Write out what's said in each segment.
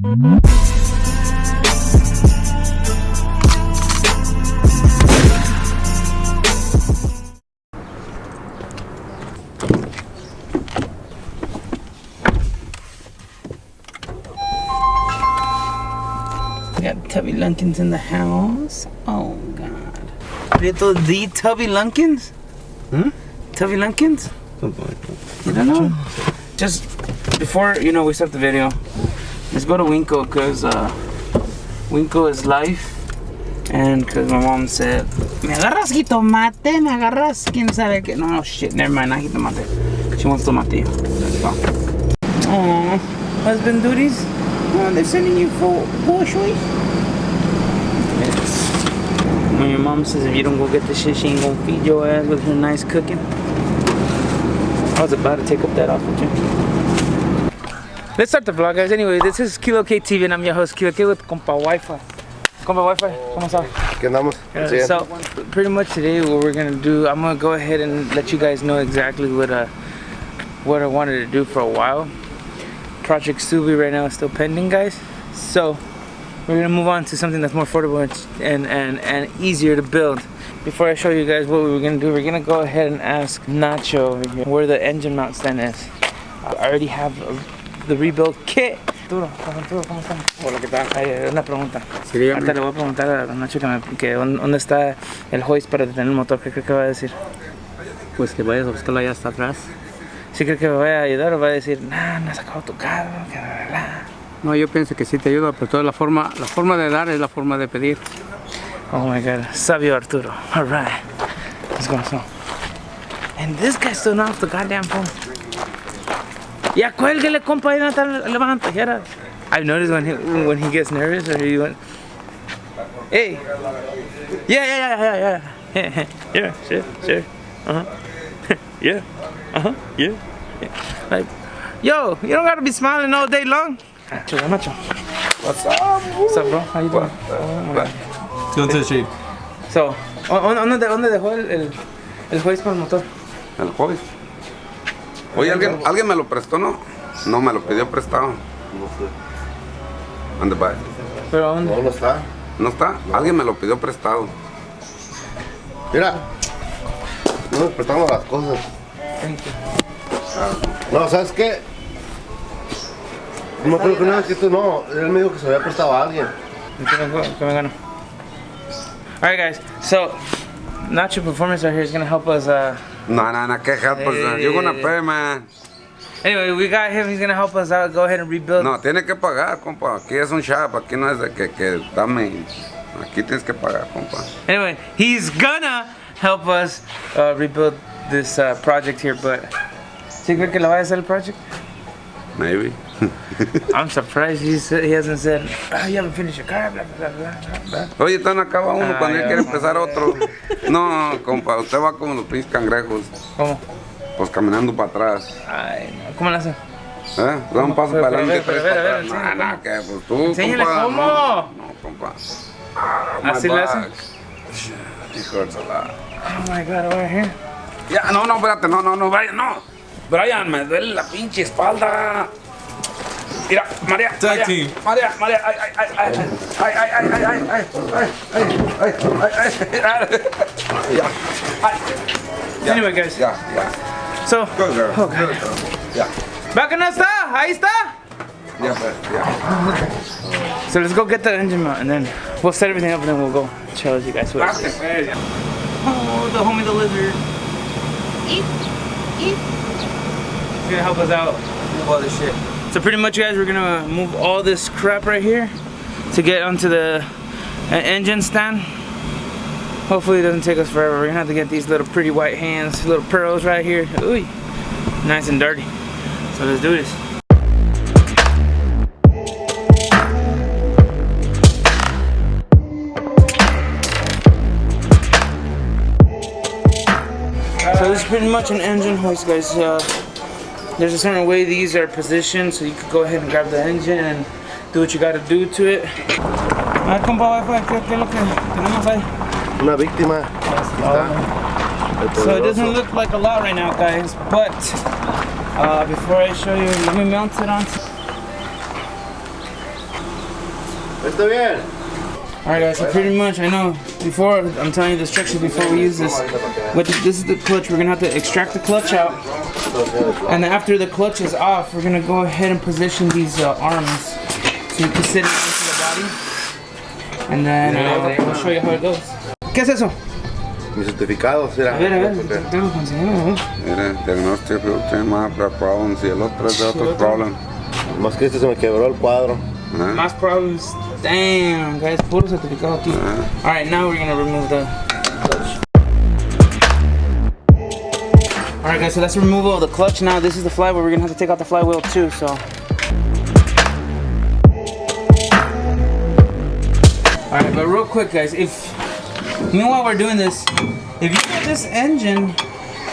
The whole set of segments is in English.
We got Tubby Lunkins in the house. Oh God. Little D Tubby Lunkins? Hmm? Tubby Lunkins? Something like that. You don't know? Just before, you know, we start the video, let's go to Winkle because Winkle is life. And because my mom said, me agarras jitomate, me agarras, quién sabe qué. No, shit, never mind, not jitomate. She wants tomatillo. Let's go. Aww, husband duties? Oh, they're sending you for bushwick. When your mom says if you don't go get this shit, she ain't gonna feed your ass with her nice cooking. I was about to take up that offer, too. Let's start the vlog, guys. Anyway, this is Kilo K TV and I'm your host, Kilo K with Compa Wi-Fi. Compa Wi-Fi, ¿cómo está? ¿Qué andamos? So, pretty much today what we're gonna do, I'm gonna go ahead and let you guys know exactly what I wanted to do for a while. Project Subi right now is still pending, guys. So, we're gonna move on to something that's more affordable and easier to build. Before I show you guys what we were gonna do, we're gonna go ahead and ask Nacho over here where the engine mount stand is. I already have the rebuild kit. ¿Cómo están? Hola, ¿qué tal? Una pregunta. Sí, dígame. Ahorita le voy a preguntar a Nacho que dónde está el hoist para detener el motor. ¿Qué cree que va a decir? Pues que vayas a buscarlo allá hasta atrás. ¿Sí cree que me vaya a ayudar o va a decir, nah, no has sacado tu carro, que bla, bla? No, yo pienso que sí te ayuda, pero toda la forma de dar es la forma de pedir. Oh my God, sabio Arturo. All right, let's go. And this guy's still not off the goddamn phone. Ya cuélguele, compa, ahí no está levantando tijeras. I've noticed when he gets nervous or he went, hey, yeah, sure, yeah, yeah. Like, yo, you don't gotta be smiling all day long. Macho. What's up? What's up, bro? How you doing? Going to the street. So, ¿dónde dejó el hoist para el motor? El hoist. Oye, ¿alguien me lo prestó, no? No, me lo pidió prestado. No sé. ¿Dónde va? ¿Pero dónde? No está. ¿No está? Alguien me lo pidió prestado. Mira. No nos prestamos las cosas. No, ¿sabes qué? No creo que nada que tú no. Él me dijo que se había prestado a alguien. Que me ganó. Alright, guys. So, Nacho Performance right here is gonna help us. No, que help us. You're gonna pay, man. Anyway, we got him. He's gonna help us out. Go ahead and rebuild. No, tiene que pagar, compa. Aquí es un shop. Aquí no es de que dame. Aquí tienes que pagar, compa. Anyway, he's gonna help us rebuild this project here, but ¿sí cree que le vaya a hacer el project? Maybe. I'm surprised he hasn't said, oh, you haven't finished your car, blah, blah, blah, blah, blah. Oye, tan acaba uno cuando él quiere empezar otro. No, compa, usted va como los pinches cangrejos. ¿Cómo? Pues caminando para atrás. Ay, no. ¿Cómo lo hace? Da un paso para adelante, pero, tres a ver, para atrás. No, que pues tú, enséñale compa. cómo. No, compa. ¿Así le hace? It hurts a lot. Oh my God, over here. Ya, no, espérate, no, Brian, no. Brian, me duele la pinche espalda. Mira, María, María, Anyway, guys. Ya. So, Good girl. oh God. Ya. ¿Back no está? Ahí está. Ya. So let's go get the engine mount and then we'll set everything up and then we'll go show you guys what it is. Oh, the homie, the lizard. He's gonna help us out with all this shit. So pretty much, guys, we're gonna move all this crap right here to get onto the engine stand. Hopefully it doesn't take us forever. We're gonna have to get these little pretty white hands, little pearls right here. Ooh, nice and dirty. So let's do this. So this is pretty much an engine hoist, guys. There's a certain way these are positioned, so you could go ahead and grab the engine and do what you gotta do to it. A ver, compa, ¿qué es lo que tenemos ahí? Una víctima. So it doesn't look like a lot right now, guys, but before I show you, let me mount it on. Está bien. Alright guys, so pretty much, I know, before, I'm telling you the instructions before we use this. This is the clutch, we're going to have to extract the clutch out. And then after the clutch is off, we're going to go ahead and position these arms. So you can sit it into the body. And then I'll show you how it goes. ¿Qué es eso? Mi certificado, será. A ver, tengo que conseguirlo, Mira, diagnostic problems y el otro es de otros problems. Más que se me quebró el cuadro. Más problems. Damn, guys, puro certificado aquí. Alright, now we're gonna remove the clutch. Alright guys, so that's removal of the clutch. Now this is the flywheel. We're gonna have to take out the flywheel too, so. Alright, but real quick guys, meanwhile we're doing this, if you get this engine,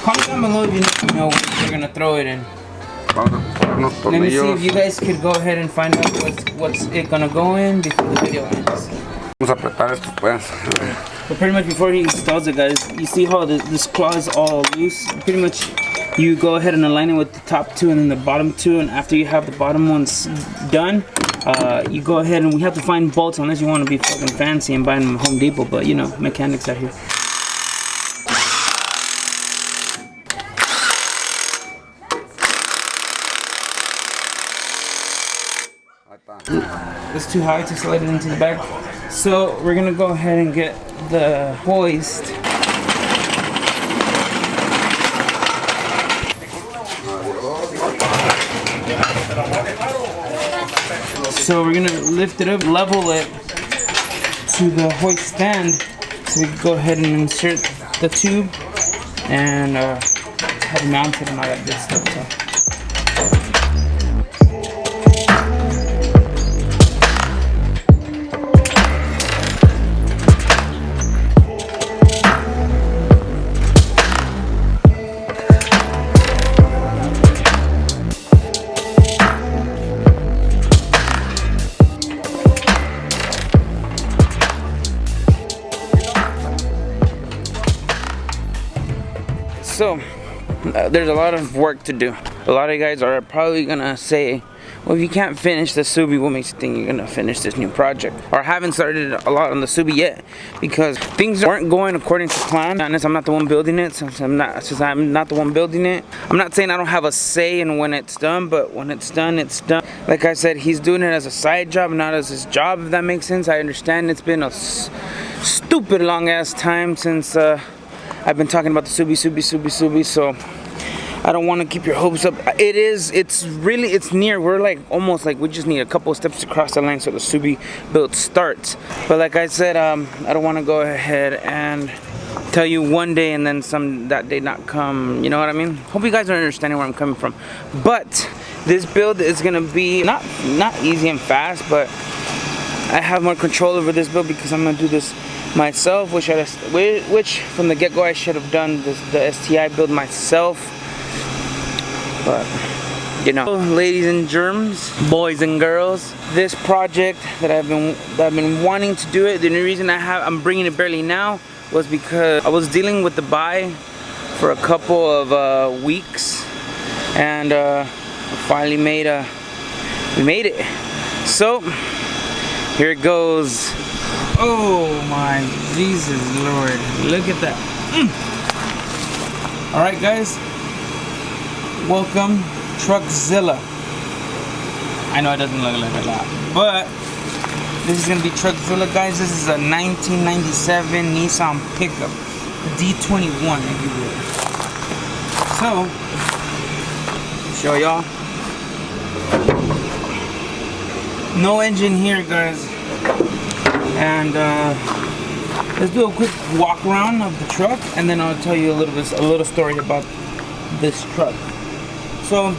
comment down below if you know what you're gonna throw it in. Let me see if you guys could go ahead and find out what's it gonna go in before the video ends. Vamos a apretar esto pues. But pretty much before he installs it guys, you see how this claw is all loose? Pretty much you go ahead and align it with the top two and then the bottom two, and after you have the bottom ones done, you go ahead and we have to find bolts unless you want to be fucking fancy and buy them at Home Depot, but you know, mechanics out here. It's too high to slide it into the bag. So we're gonna go ahead and get the hoist. So we're gonna lift it up, level it to the hoist stand, so we can go ahead and insert the tube and have it mounted and all that good stuff. So. So, there's a lot of work to do. A lot of you guys are probably gonna say, well, if you can't finish the Subi, what makes you think you're gonna finish this new project? Or haven't started a lot on the Subi yet, because things aren't going according to plan. Honest, I'm not the one building it, since I'm not the one building it. I'm not saying I don't have a say in when it's done, but when it's done, it's done. Like I said, he's doing it as a side job, not as his job, if that makes sense. I understand it's been a stupid long ass time since I've been talking about the Subi, so I don't want to keep your hopes up. It's near. We're like almost like we just need a couple of steps to cross the line so the Subi build starts. But like I said, I don't want to go ahead and tell you one day and then that day not come. You know what I mean? Hope you guys are understanding where I'm coming from. But this build is gonna be not easy and fast, but I have more control over this build because I'm gonna do this myself, which from the get-go I should have done the STI build myself, but you know, ladies and germs, boys and girls, this project that I've been wanting to do it. The only reason I'm bringing it barely now was because I was dealing with the buy for a couple of weeks, and finally we made it. So here it goes. Oh my Jesus Lord, look at that. Alright guys, welcome TRUCKZILLA. I know it doesn't look like a lot, but this is going to be TRUCKZILLA guys. This is a 1997 Nissan pickup, D21 if you will. So, show y'all. No engine here guys. And let's do a quick walk around of the truck, and then I'll tell you a little story about this truck. So,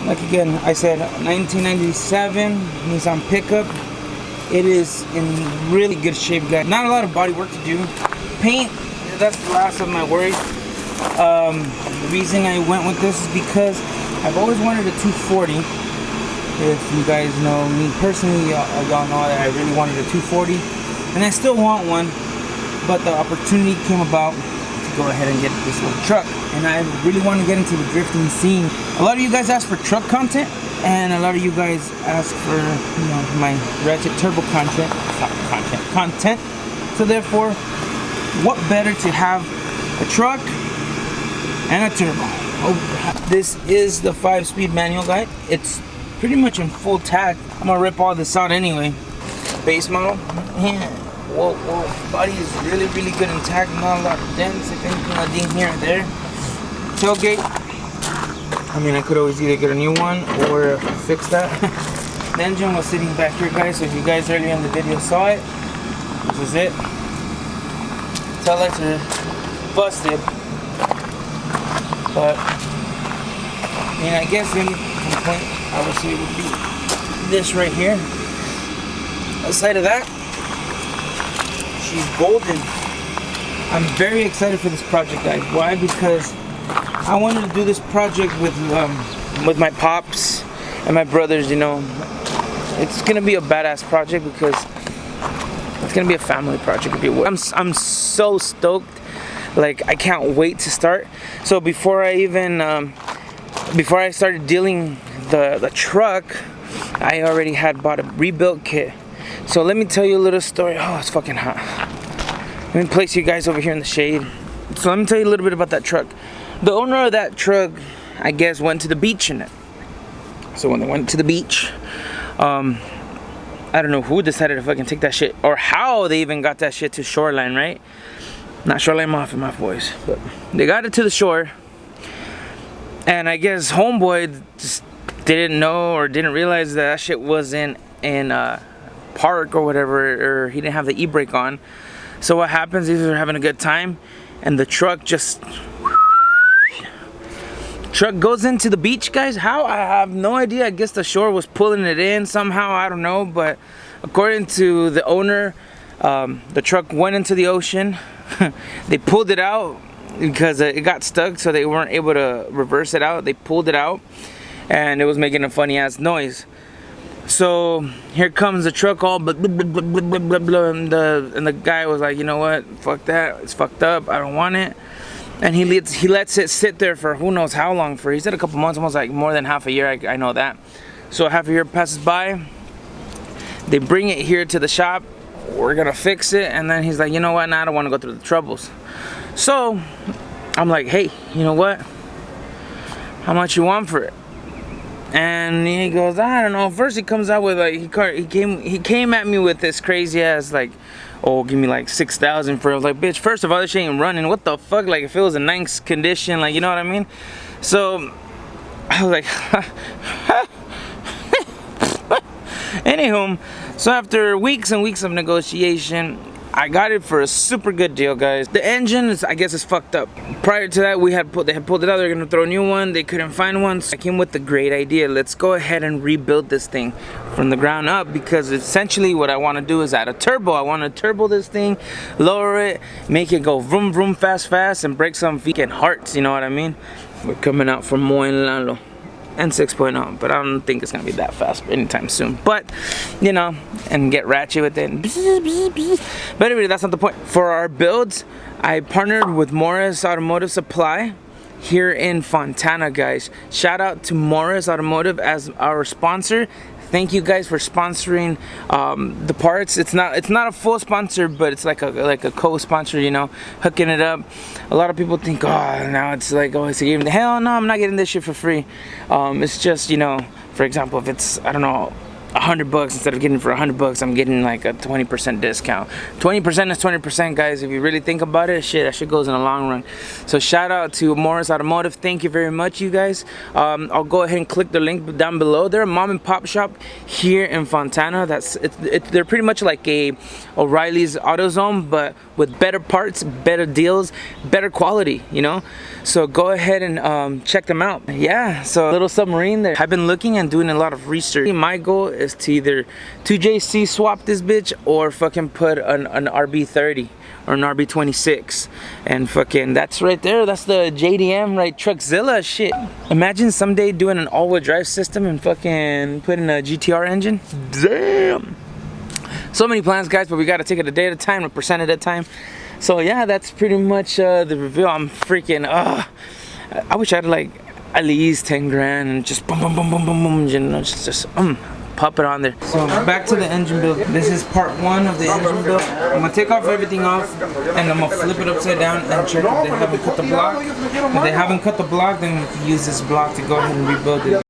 like again, I said 1997 Nissan pickup. It is in really good shape, guys. Not a lot of body work to do. Paint, that's the last of my worries. The reason I went with this is because I've always wanted a 240. If you guys know me personally, y'all know that I really wanted a 240, and I still want one, but the opportunity came about to go ahead and get this little truck, and I really want to get into the drifting scene. A lot of you guys ask for truck content. And a lot of you guys ask for, you know, my ratchet turbo content. So therefore, what better to have a truck and a turbo? Oh, this is the 5-speed manual, guy. It's pretty much in full tack. I'm gonna rip all this out anyway. Base model. Yeah. Whoa, body is really good intact. Not a lot of dents, if anything, a ding here and there. Tailgate. I mean, I could always either get a new one or fix that. The engine was sitting back here, guys. So if you guys earlier in the video saw it, this is it. Tail lights are busted, but I mean, I guess the only complaint I would say would be this right here. Aside of that, she's golden. I'm very excited for this project, guys. Why? Because I wanted to do this project with my pops and my brothers. You know, it's gonna be a badass project because it's gonna be a family project. I'm so stoked. Like, I can't wait to start. So before I even before I started dealing the truck, I already had bought a rebuild kit. So let me tell you a little story. Oh, it's fucking hot. Let me place you guys over here in the shade. So let me tell you a little bit about that truck. The owner of that truck, I guess, went to the beach in it. So when they went to the beach, I don't know who decided to fucking take that shit, or how they even got that shit to shoreline, right? Not shoreline my boys, but they got it to the shore. And I guess homeboy just didn't know or didn't realize that shit wasn't in park or whatever, or he didn't have the e-brake on. So what happens is they're having a good time, and the truck just goes into the beach, guys. How? I have no idea. I guess the shore was pulling it in somehow. I don't know, but according to the owner, the truck went into the ocean. They pulled it out because it got stuck, so they weren't able to reverse it out. They pulled it out, and it was making a funny ass noise. So here comes the truck all blah, blah, blah, blah, blah, blah, and the guy was like, you know what, fuck that, it's fucked up, I don't want it. And he lets it sit there for who knows how long. For, he said a couple months, almost like more than half a year. I know that. So half a year passes by, they bring it here to the shop, we're gonna fix it. And then he's like, you know what, now I don't want to go through the troubles. So I'm like, hey, you know what, how much you want for it? And he goes, I don't know. First he comes out with like, he came at me with this crazy ass like, oh, give me like 6,000 for it. I was like, bitch, first of all, this shit ain't running. What the fuck? Like, if it was in nice condition, like, you know what I mean? So I was like, anywho, so after weeks and weeks of negotiation, I got it for a super good deal, guys. The engine is, I guess, is fucked up. Prior to that, they had pulled it out. They're gonna throw a new one. They couldn't find one. So I came with the great idea. Let's go ahead and rebuild this thing from the ground up, because essentially what I want to do is add a turbo. I want to turbo this thing, lower it, make it go vroom vroom fast, and break some freaking hearts. You know what I mean? We're coming out from Moen Lalo and 6.0, but I don't think it's gonna be that fast anytime soon. But you know, and get ratchet with it. But anyway, that's not the point. For our builds, I partnered with Morris Automotive Supply here in Fontana, guys. Shout out to Morris Automotive as our sponsor. Thank you guys for sponsoring the parts. It's not a full sponsor, but it's like a co-sponsor, you know, hooking it up. A lot of people think, oh, now it's like, oh, it's a game. Hell no, I'm not getting this shit for free. It's just, you know, for example, if it's, I don't know, $100, instead of getting it for $100, I'm getting like a 20% discount. 20% is 20%, guys. If you really think about it, shit, that shit goes in the long run. So shout out to Morris Automotive. Thank you very much, you guys. I'll go ahead and click the link down below. They're a mom and pop shop here in Fontana. They're pretty much like a O'Reilly's AutoZone, but with better parts, better deals, better quality, you know. So go ahead and check them out. Yeah, so a little submarine there. I've been looking and doing a lot of research. My goal is to either 2JC swap this bitch or fucking put an RB30 or an RB26, and fucking that's right there. That's the JDM, right? TRUCKZILLA shit. Imagine someday doing an all-wheel drive system and fucking putting a GTR engine. Damn. So many plans, guys, but we gotta take it a day at a time, a percent at a time. So yeah, that's pretty much the reveal. I'm freaking I wish I had like at least 10 grand and just boom, boom, boom, boom, boom, boom, you know, just pop it on there. So back to the engine build. This is part 1 of the engine build. I'm gonna take off everything off and I'm gonna flip it upside down and check if they haven't cut the block. If they haven't cut the block, then we can use this block to go ahead and rebuild it.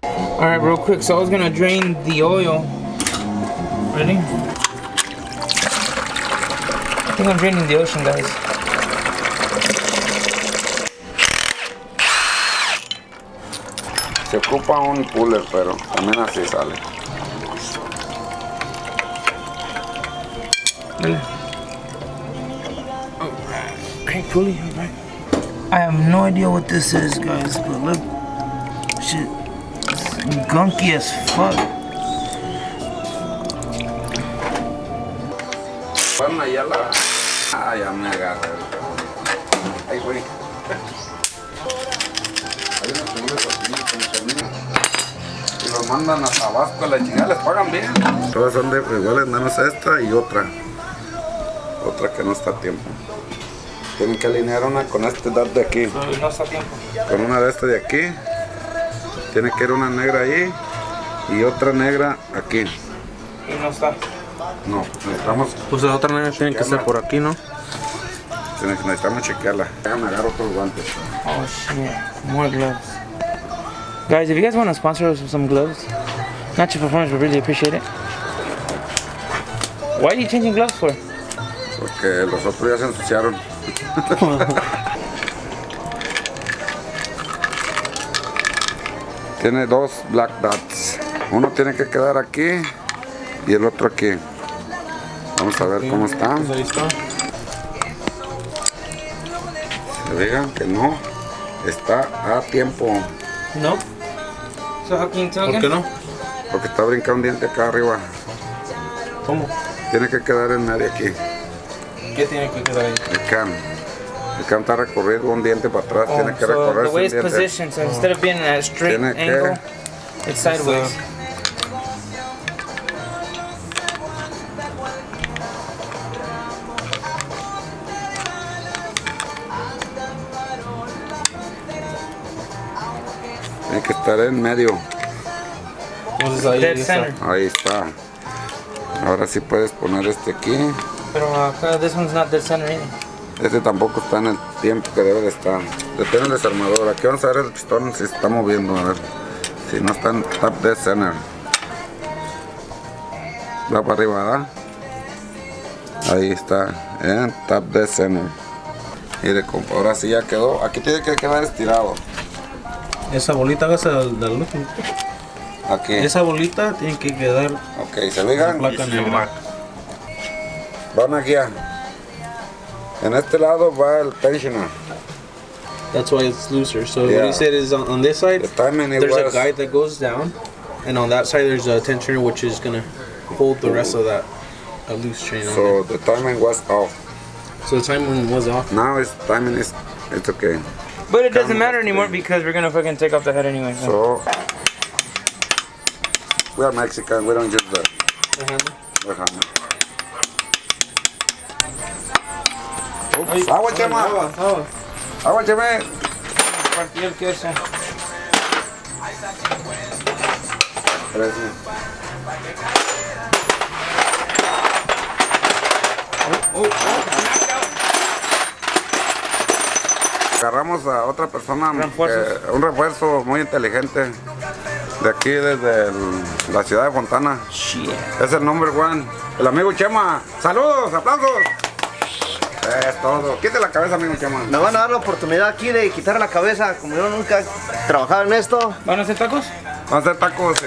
Alright, real quick, so I was gonna drain the oil. Ready? I think I'm draining the ocean, guys. Se ocupa un puller, pero también así sale. Alright. Hey, pulley, alright. I have no idea what this is, guys, but look. Shit. Gunky as fuck. Bueno, ya la... Ah, ya me agarra. Ay, güey. Hay unos señores así, como terminan. Y los mandan a Tabasco, a la chingada, les pagan bien. Todas son de iguales, menos esta y otra. Otra que no está a tiempo. Tienen que alinear una con este dot de aquí. No está a tiempo. Con una de este de aquí. Tiene que ir una negra ahí y otra negra aquí. Y no está. No, necesitamos. Pues la otra negra tiene que ser por aquí, ¿no? Necesitamos chequearla. Déjame agarrar otros guantes. Oh shit, more gloves. Guys, if you guys want to sponsor us with some gloves, not your performance, we really appreciate it. Why are you changing gloves for? Porque los otros ya se ensuciaron. Tiene 2 black dots. Uno tiene que quedar aquí y el otro aquí. Vamos a ver cómo está. Pues ahí está. Se digan que no está a tiempo. No. So how can you tell ¿Por again? qué no? Porque está brincando un diente acá arriba. ¿Cómo? Tiene que quedar en medio aquí. ¿Qué tiene que quedar ahí? El can. El can está recorrido un diente para atrás. Oh, tiene que so the recorrerse way un it's diente. positioned, so instead of being at a straight Tiene que- angle, it's sideways. Tiene que estar en medio. Entonces ahí Dead está. center. Ahí está. Ahora sí puedes poner este aquí. Pero acá, this one's not dead center either. Este tampoco está en el tiempo que debe de estar. Detiene el desarmador. Aquí vamos a ver el pistón si se está moviendo. A ver. Si no está en top dead center. Va para arriba, ¿verdad? Ahí está. En top dead center. Mire, compa, ahora sí ya quedó. Aquí tiene que quedar estirado. Esa bolita hágase del último. Aquí. Esa bolita tiene que quedar Ok, se fijan. placa negra. Va una guía. En este lado va el tensioner. That's why it's looser. So Yeah. what he said is on this side, The timing it there's a was. guide that goes down, and on that side there's a tensioner which is gonna hold the rest of that loose chain on So the timing was off. there. So the timing was off. Now it's timing is it's okay. But it doesn't matter anymore because we're gonna fucking take off the head anyway. So. So we are Mexican. We don't use the hammer. Oops. Agua, chema. Agua, chema. Partí el queso. Gracias. Agarramos a otra persona, un refuerzo muy inteligente de aquí desde la ciudad de Fontana. Shit. Es el number 1, el amigo Chema. Saludos, aplausos. Es todo. Quite la cabeza, amigo Chema. Me van a dar la oportunidad aquí de quitar la cabeza, como yo nunca he trabajado en esto. ¿Van a hacer tacos? Vamos a hacer tacos.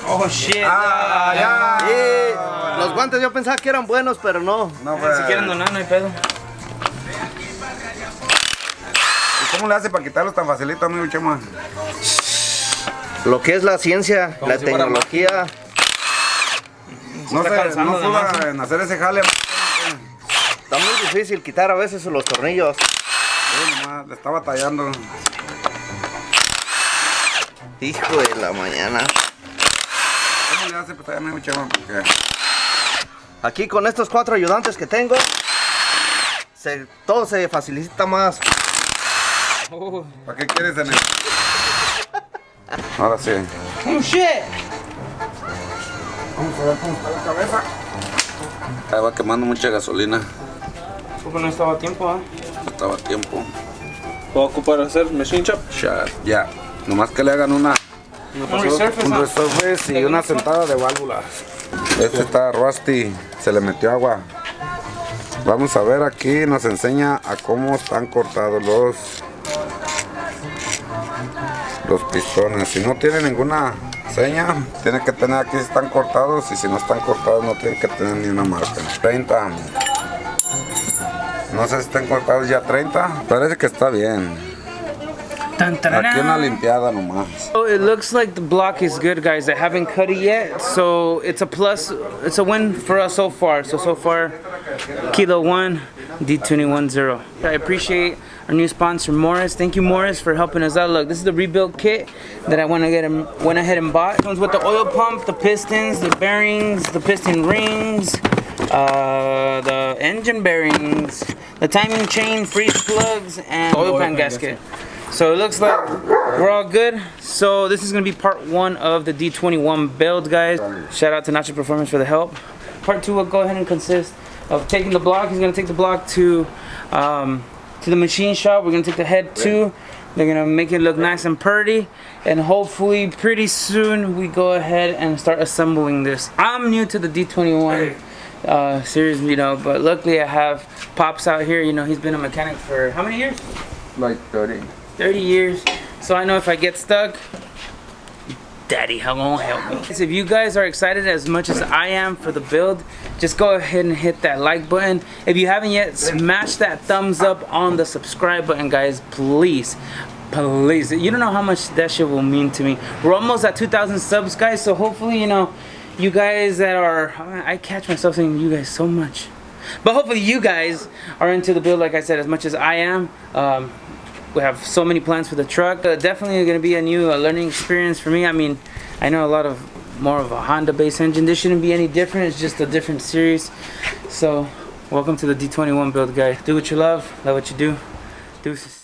Oh shit. Ah, ya. Y los guantes yo pensaba que eran buenos, pero no. No, pues. Si quieren donar, no hay pedo. ¿Y cómo le hace para quitarlos tan facilito, amigo Chema? Lo que es la ciencia, la si fuera tecnología. No está sé, cansando no de más. suda en hacer ese jale. Está muy difícil quitar a veces los tornillos. Sí, nomás, le estaba tallando. Hijo de la mañana. ¿Cómo le hace? Pues tallame un chavo, porque... Aquí con estos 4 ayudantes que tengo, todo se facilita más. ¿Para qué quieres en el...? Ahora sí. Oh shit. Vamos a ver cómo está la cabeza. Ahí va quemando mucha gasolina. Porque no estaba a tiempo, No estaba a tiempo. ¿Puedo ocupar hacer machine shop? Ya. Nomás que le hagan un resurface, resurface y una sentada de válvulas. Este está rusty. Se le metió agua. Vamos a ver aquí. Nos enseña a cómo están cortados los pistones. Si no tiene ninguna seña, tiene que tener aquí si están cortados, y si no están cortados no tienen que tener ni una marca. 30. No sé si están cortados ya 30. Parece que está bien. Aquí una limpiada nomás. So it looks like the block is good, guys. I haven't cut it yet, so it's a plus. It's a win for us so far. So far, Kilo 1, D21 0. I appreciate our new sponsor, Morris. Thank you, Morris, for helping us out. Look, this is the rebuild kit that I went ahead and bought. It comes with the oil pump, the pistons, the bearings, the piston rings, the engine bearings, the timing chain, freeze plugs, and the oil pan gasket. So it looks like we're all good. So this is gonna be part 1 of the D21 build, guys. Shout out to Nacho Performance for the help. Part 2 will go ahead and consist of taking the block. He's gonna take the block to the machine shop. We're gonna take the head too. They're gonna make it look nice and pretty, and hopefully pretty soon we go ahead and start assembling this. I'm new to the D21 series, you know, but luckily I have Pops out here. You know, he's been a mechanic for how many years? Like 30. 30 years. So I know if I get stuck, Daddy, how gonna help me? If you guys are excited as much as I am for the build, just go ahead and hit that like button. If you haven't yet, smash that thumbs up on the subscribe button, guys. Please. You don't know how much that shit will mean to me. We're almost at 2,000 subs, guys. So hopefully, you know, you guys that are, I catch myself saying you guys so much. But hopefully you guys are into the build, like I said, as much as I am. We have so many plans for the truck. Definitely going to be a new learning experience for me. I mean, I know a lot of more of a Honda based engine. This shouldn't be any different. It's just a different series. So welcome to the D21 build, guys. Do what you love what you do. Deuces.